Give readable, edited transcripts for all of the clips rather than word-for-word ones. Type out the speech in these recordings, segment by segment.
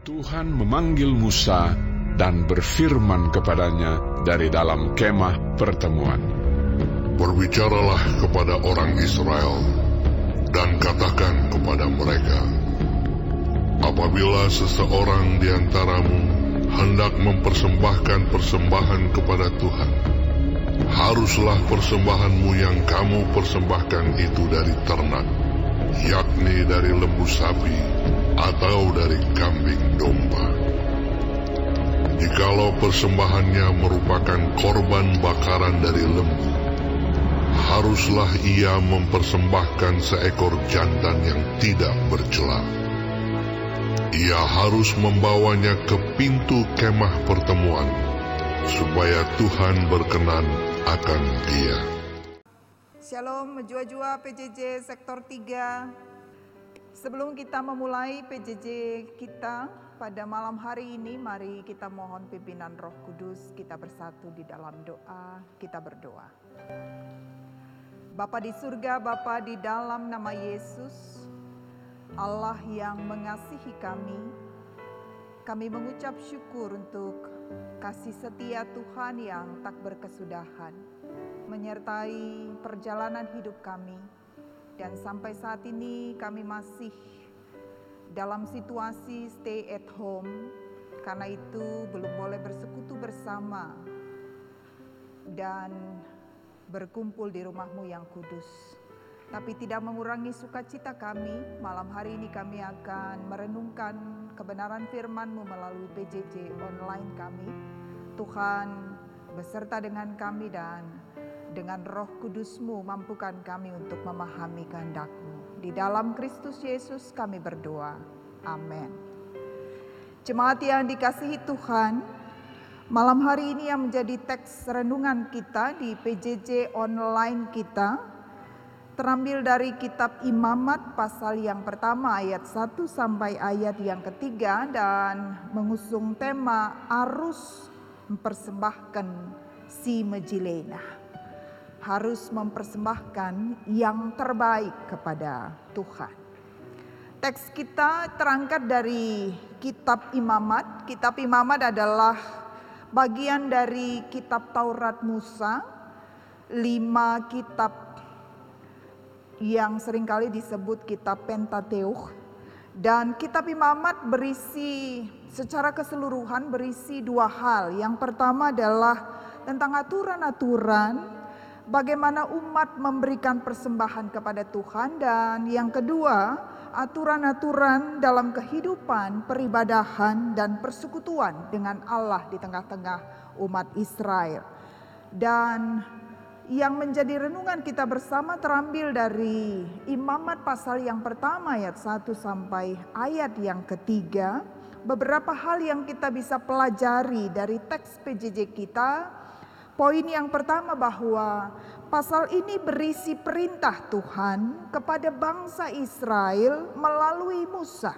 Tuhan memanggil Musa dan berfirman kepadanya dari dalam kemah pertemuan. Berbicaralah kepada orang Israel dan katakan kepada mereka, apabila seseorang di antaramu hendak mempersembahkan persembahan kepada Tuhan, haruslah persembahanmu yang kamu persembahkan itu dari ternak, yakni dari lembu sapi atau dari kambing domba. Jikalau persembahannya merupakan korban bakaran dari lembu, haruslah ia mempersembahkan seekor jantan yang tidak bercela. Ia harus membawanya ke pintu kemah pertemuan, supaya Tuhan berkenan akan dia. Shalom, Jua-Jua PJJ Sektor 3. Sebelum kita memulai PJJ kita pada malam hari ini, mari kita mohon pimpinan Roh Kudus, kita bersatu di dalam doa, kita berdoa. Bapa di surga, Bapa di dalam nama Yesus, Allah yang mengasihi kami mengucap syukur untuk kasih setia Tuhan yang tak berkesudahan, menyertai perjalanan hidup kami. Dan sampai saat ini kami masih dalam situasi stay at home, karena itu belum boleh bersekutu bersama dan berkumpul di rumah-Mu yang kudus. Tapi tidak mengurangi sukacita kami, malam hari ini kami akan merenungkan kebenaran firman-Mu melalui PJJ online kami. Tuhan beserta dengan kami dan dengan Roh Kudus-Mu mampukan kami untuk memahami kehendak-Mu. Di dalam Kristus Yesus kami berdoa. Amin. Jemaat yang dikasihi Tuhan, malam hari ini yang menjadi teks renungan kita di PJJ online kita terambil dari kitab Imamat pasal yang pertama ayat 1 sampai ayat yang ketiga dan mengusung tema arus mempersembahkan si Mejilena. Harus mempersembahkan yang terbaik kepada Tuhan. Teks kita terangkat dari kitab Imamat. Kitab Imamat adalah bagian dari kitab Taurat Musa, 5 kitab yang seringkali disebut kitab Pentateuch. Dan kitab Imamat berisi secara keseluruhan berisi 2 hal. Yang pertama adalah tentang aturan-aturan bagaimana umat memberikan persembahan kepada Tuhan, dan yang kedua, aturan-aturan dalam kehidupan, peribadahan, dan persekutuan dengan Allah di tengah-tengah umat Israel. Dan yang menjadi renungan kita bersama terambil dari Imamat pasal yang pertama ayat 1 sampai ayat yang ketiga. Beberapa hal yang kita bisa pelajari dari teks PJJ kita. Poin yang pertama bahwa pasal ini berisi perintah Tuhan kepada bangsa Israel melalui Musa.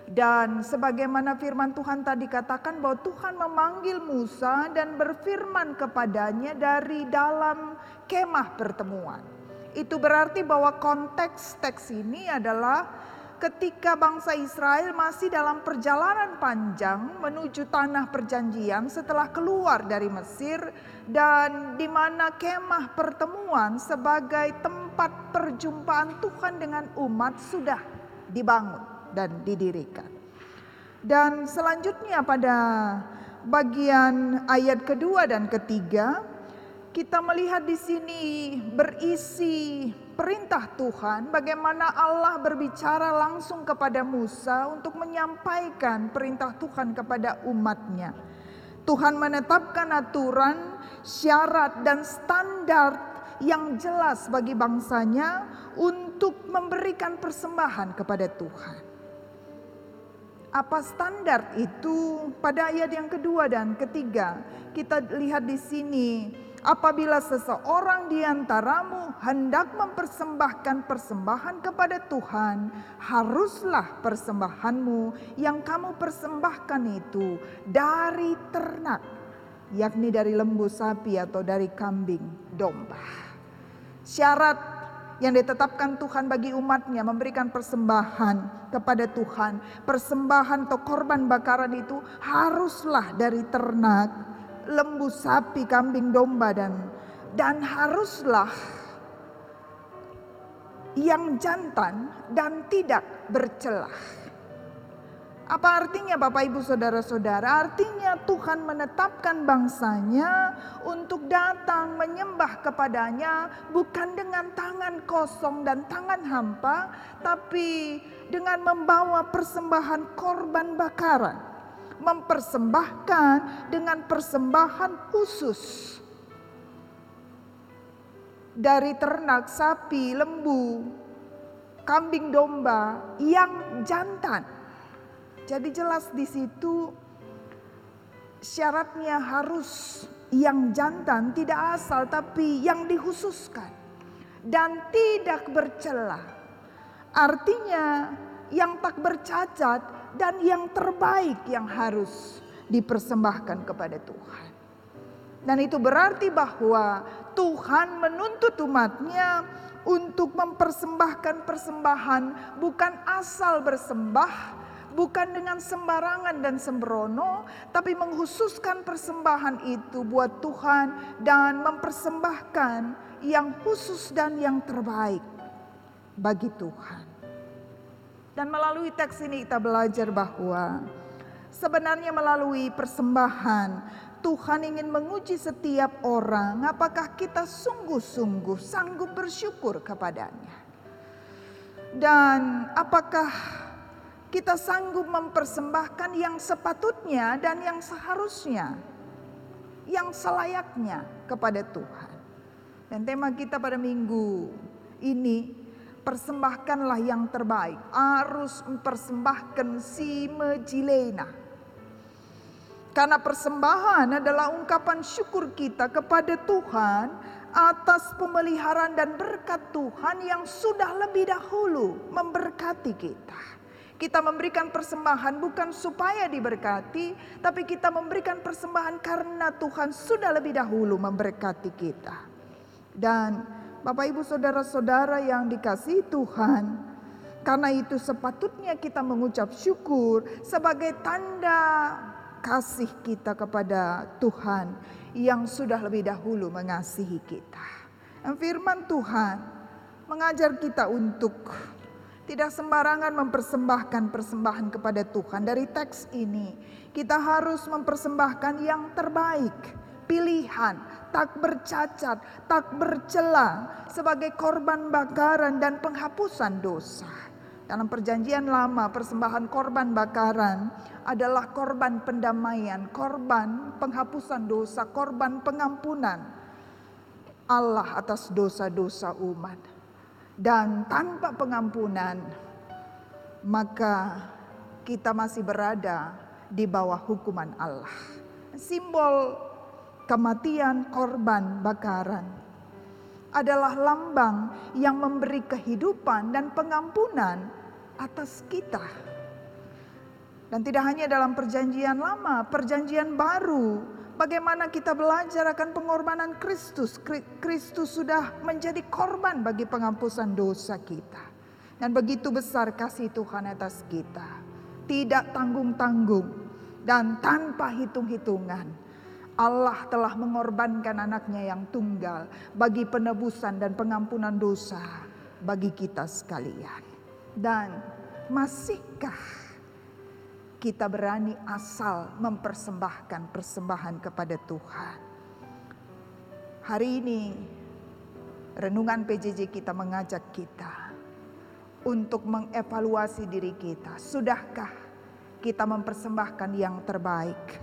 Dan sebagaimana firman Tuhan tadi katakan bahwa Tuhan memanggil Musa dan berfirman kepadanya dari dalam kemah pertemuan. Itu berarti bahwa konteks teks ini adalah ketika bangsa Israel masih dalam perjalanan panjang menuju tanah perjanjian setelah keluar dari Mesir, dan di mana kemah pertemuan sebagai tempat perjumpaan Tuhan dengan umat sudah dibangun dan didirikan. Dan selanjutnya pada bagian ayat kedua dan ketiga, kita melihat di sini berisi perintah Tuhan, bagaimana Allah berbicara langsung kepada Musa untuk menyampaikan perintah Tuhan kepada umatnya. Tuhan menetapkan aturan, syarat, dan standar yang jelas bagi bangsanya untuk memberikan persembahan kepada Tuhan. Apa standar itu? Pada ayat yang kedua dan ketiga, kita lihat di sini, apabila seseorang di antaramu hendak mempersembahkan persembahan kepada Tuhan, haruslah persembahanmu yang kamu persembahkan itu dari ternak, yakni dari lembu sapi atau dari kambing domba. Syarat yang ditetapkan Tuhan bagi umatnya memberikan persembahan kepada Tuhan. Persembahan atau korban bakaran itu haruslah dari ternak, lembu, sapi, kambing, domba, dan haruslah yang jantan dan tidak bercelah. Apa artinya Bapak Ibu Saudara-saudara? Artinya Tuhan menetapkan bangsanya untuk datang menyembah kepadanya bukan dengan tangan kosong dan tangan hampa, tapi dengan membawa persembahan korban bakaran. Mempersembahkan dengan persembahan khusus dari ternak, sapi, lembu, kambing, domba yang jantan. Jadi jelas di situ syaratnya harus yang jantan, tidak asal tapi yang dikhususkan dan tidak bercelah. Artinya yang tak bercacat dan yang terbaik yang harus dipersembahkan kepada Tuhan. Dan itu berarti bahwa Tuhan menuntut umatnya untuk mempersembahkan persembahan bukan asal bersembah, bukan dengan sembarangan dan sembrono, tapi mengkhususkan persembahan itu buat Tuhan dan mempersembahkan yang khusus dan yang terbaik bagi Tuhan. Dan melalui teks ini kita belajar bahwa sebenarnya melalui persembahan Tuhan ingin menguji setiap orang apakah kita sungguh-sungguh sanggup bersyukur kepadanya. Dan apakah kita sanggup mempersembahkan yang sepatutnya dan yang seharusnya, yang selayaknya kepada Tuhan. Dan tema kita pada minggu ini, persembahkanlah yang terbaik. Harus mempersembahkan si mejilena. Karena persembahan adalah ungkapan syukur kita kepada Tuhan atas pemeliharaan dan berkat Tuhan yang sudah lebih dahulu memberkati kita. Kita memberikan persembahan bukan supaya diberkati, tapi kita memberikan persembahan karena Tuhan sudah lebih dahulu memberkati kita. Dan Bapak Ibu Saudara-saudara yang dikasihi Tuhan, karena itu sepatutnya kita mengucap syukur sebagai tanda kasih kita kepada Tuhan yang sudah lebih dahulu mengasihi kita. Dan firman Tuhan mengajar kita untuk tidak sembarangan mempersembahkan persembahan kepada Tuhan. Dari teks ini kita harus mempersembahkan yang terbaik, pilihan, tak bercacat, tak bercela sebagai korban bakaran dan penghapusan dosa. Dalam perjanjian lama persembahan korban bakaran adalah korban pendamaian, korban penghapusan dosa, korban pengampunan Allah atas dosa-dosa umat. Dan tanpa pengampunan, maka kita masih berada di bawah hukuman Allah. Simbol kematian korban bakaran adalah lambang yang memberi kehidupan dan pengampunan atas kita. Dan tidak hanya dalam perjanjian lama, perjanjian baru. Bagaimana kita belajar akan pengorbanan Kristus. Kristus sudah menjadi korban bagi penghapusan dosa kita. Dan begitu besar kasih Tuhan atas kita. Tidak tanggung-tanggung dan tanpa hitung-hitungan. Allah telah mengorbankan anaknya yang tunggal bagi penebusan dan pengampunan dosa bagi kita sekalian. Dan masihkah kita berani asal mempersembahkan persembahan kepada Tuhan? Hari ini renungan PJJ kita mengajak kita untuk mengevaluasi diri kita. Sudahkah kita mempersembahkan yang terbaik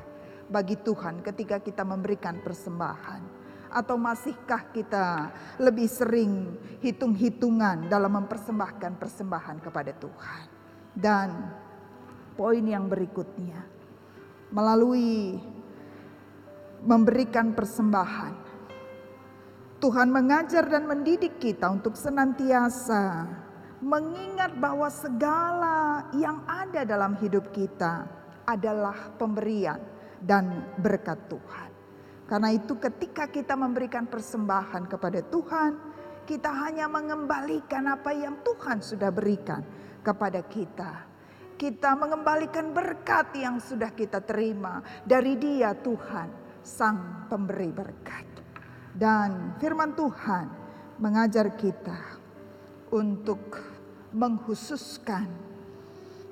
bagi Tuhan ketika kita memberikan persembahan? Atau masihkah kita lebih sering hitung-hitungan dalam mempersembahkan persembahan kepada Tuhan? Dan poin yang berikutnya, melalui memberikan persembahan, Tuhan mengajar dan mendidik kita untuk senantiasa mengingat bahwa segala yang ada dalam hidup kita adalah pemberian dan berkat Tuhan. Karena itu ketika kita memberikan persembahan kepada Tuhan, kita hanya mengembalikan apa yang Tuhan sudah berikan kepada kita. Kita mengembalikan berkat yang sudah kita terima dari Dia, Tuhan, Sang Pemberi berkat. Dan firman Tuhan mengajar kita untuk menghususkan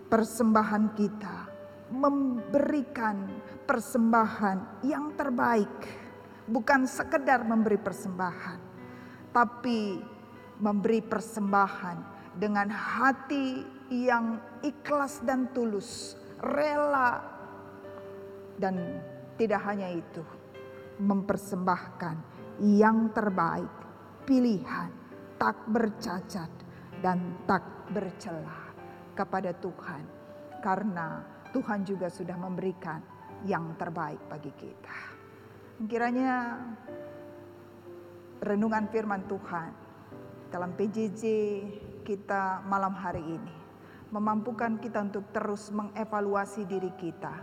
persembahan kita, memberikan persembahan yang terbaik. Bukan sekedar memberi persembahan, tapi memberi persembahan dengan hati yang ikhlas dan tulus, rela. Dan tidak hanya itu, mempersembahkan yang terbaik, pilihan, tak bercacat dan tak bercela kepada Tuhan. Karena Tuhan juga sudah memberikan yang terbaik bagi kita. Kiranya renungan firman Tuhan dalam PJJ kita malam hari ini memampukan kita untuk terus mengevaluasi diri kita,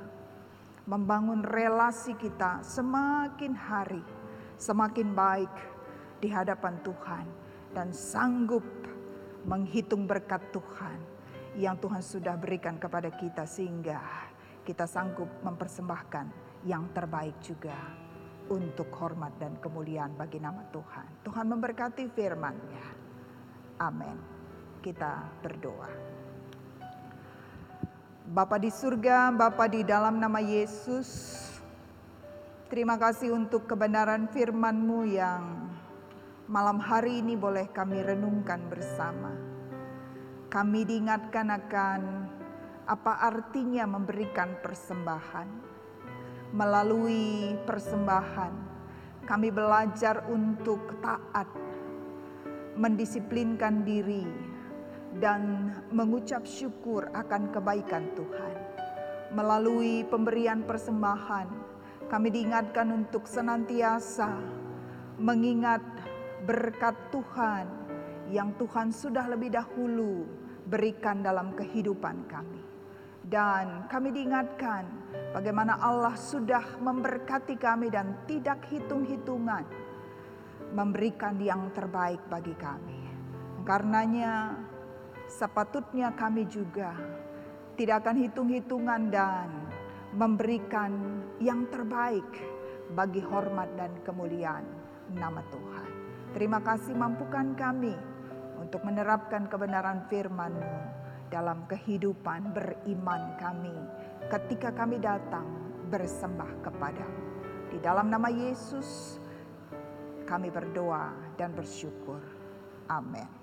membangun relasi kita semakin hari semakin baik di hadapan Tuhan, dan sanggup menghitung berkat Tuhan yang Tuhan sudah berikan kepada kita, sehingga kita sanggup mempersembahkan yang terbaik juga untuk hormat dan kemuliaan bagi nama Tuhan. Tuhan memberkati firman-Nya. Amin. Kita berdoa. Bapa di surga, Bapa di dalam nama Yesus, terima kasih untuk kebenaran firman-Mu yang malam hari ini boleh kami renungkan bersama. Kami diingatkan akan apa artinya memberikan persembahan. Melalui persembahan, kami belajar untuk taat, mendisiplinkan diri, dan mengucap syukur akan kebaikan Tuhan. Melalui pemberian persembahan, kami diingatkan untuk senantiasa mengingat berkat Tuhan yang Tuhan sudah lebih dahulu berikan dalam kehidupan kami. Dan kami diingatkan bagaimana Allah sudah memberkati kami dan tidak hitung-hitungan memberikan yang terbaik bagi kami. Karenanya sepatutnya kami juga tidak akan hitung-hitungan dan memberikan yang terbaik bagi hormat dan kemuliaan nama Tuhan. Terima kasih, mampukan kami untuk menerapkan kebenaran firman-Mu dalam kehidupan beriman kami ketika kami datang bersembah kepadamu. Di dalam nama Yesus kami berdoa dan bersyukur. Amin.